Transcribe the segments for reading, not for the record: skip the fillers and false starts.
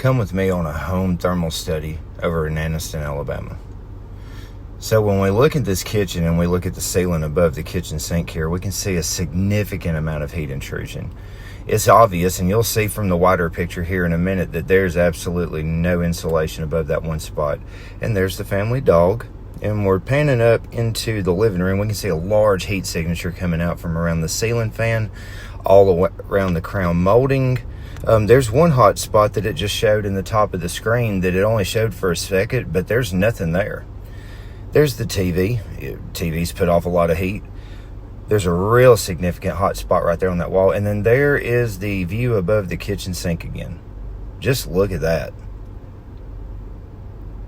Come with me on a home thermal study over in Anniston, Alabama. So when we look at this kitchen and we look at the ceiling above the kitchen sink here, we can see a significant amount of heat intrusion. It's obvious, and you'll see from the wider picture here in a minute, that there's absolutely no insulation above that one spot. And there's the family dog. And we're panning up into the living room. We can see a large heat signature coming out from around the ceiling fan, all the way around the crown molding. There's one hot spot that it just showed in the top of the screen that it only showed for a second, but there's nothing there. There's the TV. TV's put off a lot of heat. There's a real significant hot spot right there on that wall. And then there is the view above the kitchen sink again. Just look at that.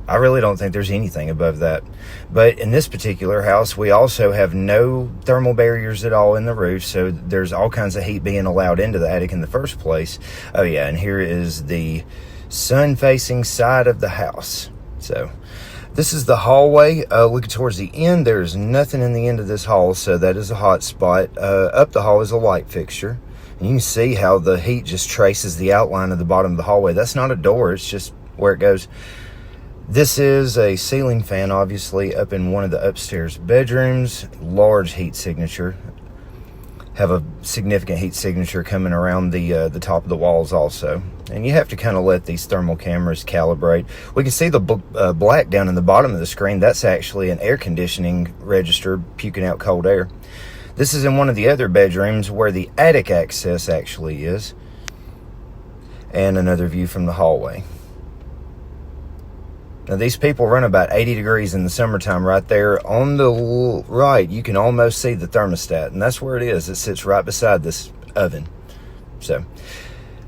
I really don't think there's anything above that. But in this particular house, we also have no thermal barriers at all in the roof, so there's all kinds of heat being allowed into the attic in the first place. Oh yeah, and here is the sun-facing side of the house. So this is the hallway. Looking towards the end, there's nothing in the end of this hall, so that is a hot spot. Up the hall is a light fixture. And you can see how the heat just traces the outline of the bottom of the hallway. That's not a door, it's just where it goes. This is a ceiling fan, obviously, up in one of the upstairs bedrooms. Large heat signature. Have a significant heat signature coming around the top of the walls also. And you have to kind of let these thermal cameras calibrate. We can see the black down in the bottom of the screen. That's actually an air conditioning register puking out cold air. This is in one of the other bedrooms where the attic access actually is. And another view from the hallway. Now these people run about 80 degrees in the summertime. Right there on the right, you can almost see the thermostat, and that's where it is. It sits right beside this oven. So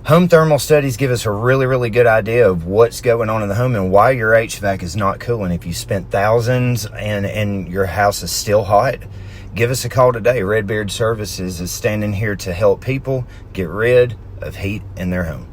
home thermal studies give us a really good idea of what's going on in the home and why your HVAC is not cooling. If you spent thousands and your house is still hot, give us a call today. RedBeard Services is standing here to help people get rid of heat in their home.